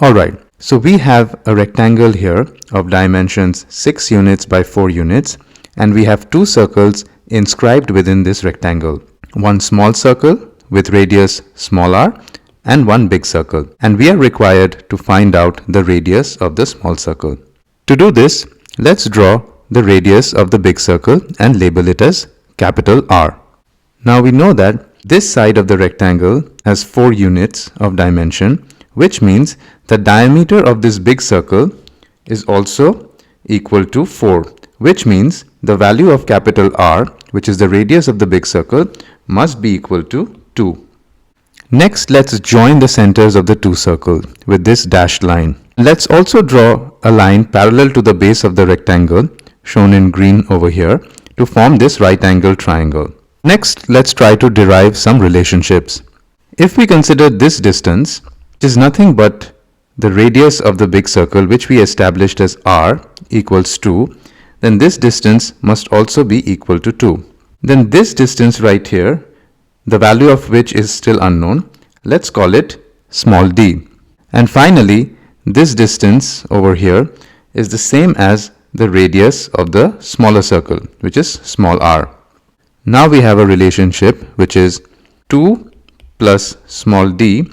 Alright, so we have a rectangle here of dimensions 6 units by 4 units, and we have two circles inscribed within this rectangle. One small circle with radius small r and one big circle, and we are required to find out the radius of the small circle. To do this, let's draw the radius of the big circle and label it as capital R. Now we know that this side of the rectangle has 4 units of dimension, which means the diameter of this big circle is also equal to 4, which means the value of capital R, which is the radius of the big circle, must be equal to 2. Next, let's join the centers of the two circles with this dashed line. Let's also draw a line parallel to the base of the rectangle, shown in green over here, to form this right angle triangle. Next, let's try to derive some relationships. If we consider this distance, which is nothing but the radius of the big circle, which we established as r equals 2, then this distance must also be equal to 2. Then this distance right here, the value of which is still unknown, let's call it small d. And finally, this distance over here is the same as the radius of the smaller circle, which is small r. Now we have a relationship which is 2 plus small d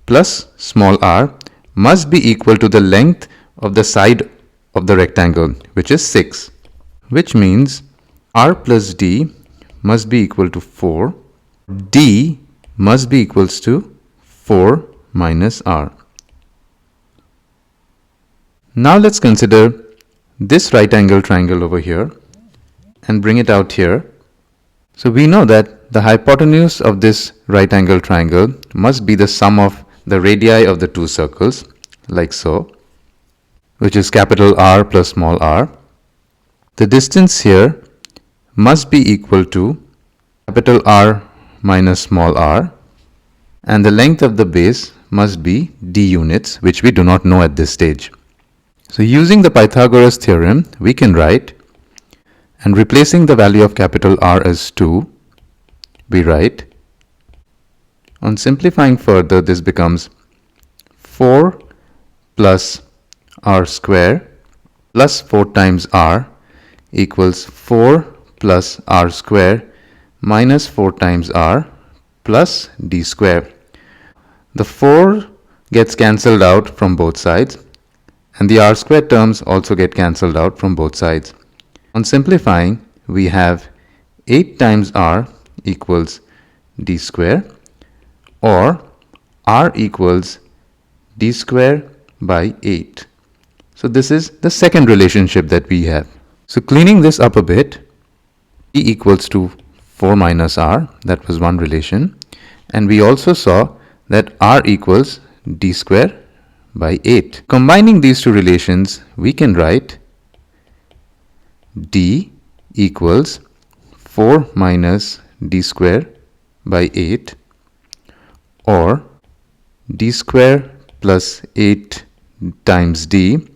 plus small r must be equal to the length of the side of the rectangle, which is 6, which means r plus d must be equal to 4, d must be equals to 4 minus r. Now let's consider this right angle triangle over here and bring it out here. So we know that the hypotenuse of this right angle triangle must be the sum of the radii of the two circles, like so, which is capital R plus small r. The distance here must be equal to capital R minus small r, and the length of the base must be d units, which we do not know at this stage. So using the Pythagoras theorem, we can write, and replacing the value of capital R as 2, we write, on simplifying further, this becomes 4 plus r square plus 4 times r equals 4 plus r square minus 4 times r plus d square. The 4 gets cancelled out from both sides, and the r square terms also get cancelled out from both sides. On simplifying, we have 8 times r equals d square, or r equals d square by 8. So this is the second relationship that we have. So cleaning this up a bit, d equals to 4 minus r, that was one relation, and we also saw that r equals d square by 8. Combining these two relations, we can write d equals 4 minus d square by 8, or d square plus 8 times d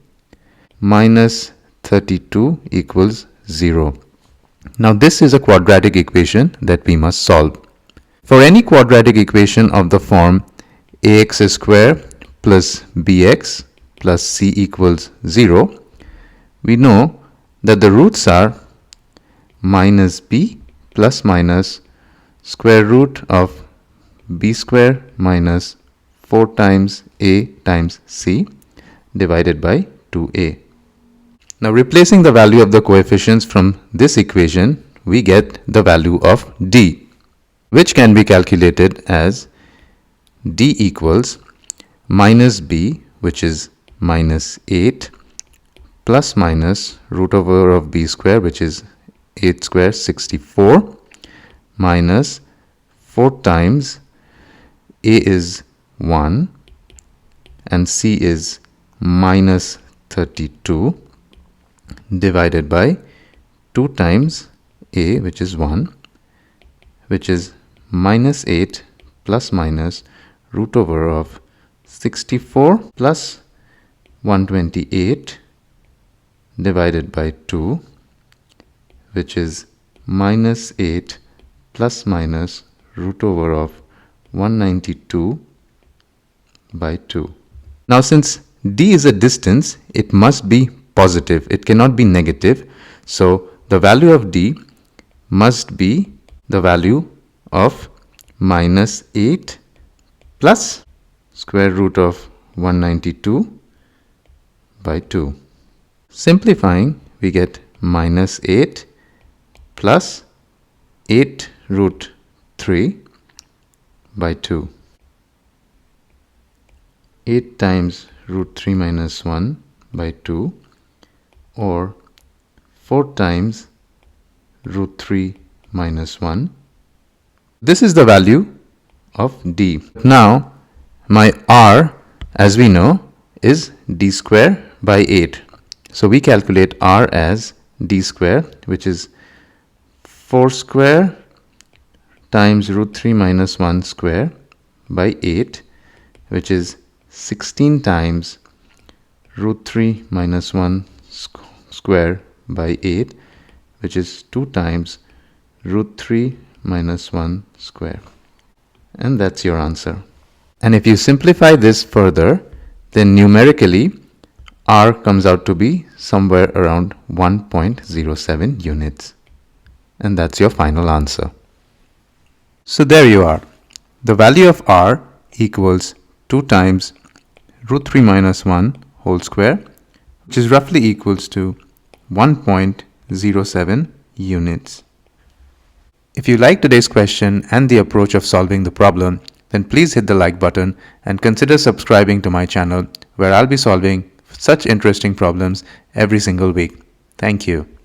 minus 32 equals 0. Now this is a quadratic equation that we must solve. For any quadratic equation of the form ax square plus bx plus c equals 0, we know that the roots are minus b plus minus square root of b square minus 4 times a times c divided by 2a. Now replacing the value of the coefficients from this equation, we get the value of d, which can be calculated as d equals minus b, which is minus 8, plus minus root over of b square, which is 8 square 64, minus 4 times a is 1 and c is minus 32 divided by 2 times a, which is 1, which is minus 8 plus minus root over of 64 plus 128 divided by 2, which is minus 8 plus minus root over of 192 by 2. Now since d is a distance, it must be positive. It cannot be negative. So the value of d must be the value of minus 8 plus square root of 192 by 2. Simplifying, we get minus 8 plus 8 root 3 by 2. 8 times root 3 minus 1 by 2, or 4 times root 3 minus 1. This is the value of d. Now my r, as we know, is d square by 8. So we calculate r as d square, which is 4 square times root 3 minus 1 square by 8, which is 16 times root 3 minus 1 square by 8, which is 2 times root 3 minus 1 square. And that's your answer. And if you simplify this further, then numerically r comes out to be somewhere around 1.07 units. And that's your final answer. So there you are. The value of r equals 2 times root 3 minus 1 whole square, which is roughly equals to 1.07 units. If you like today's question and the approach of solving the problem, then please hit the like button and consider subscribing to my channel, where I'll be solving such interesting problems every single week. Thank you.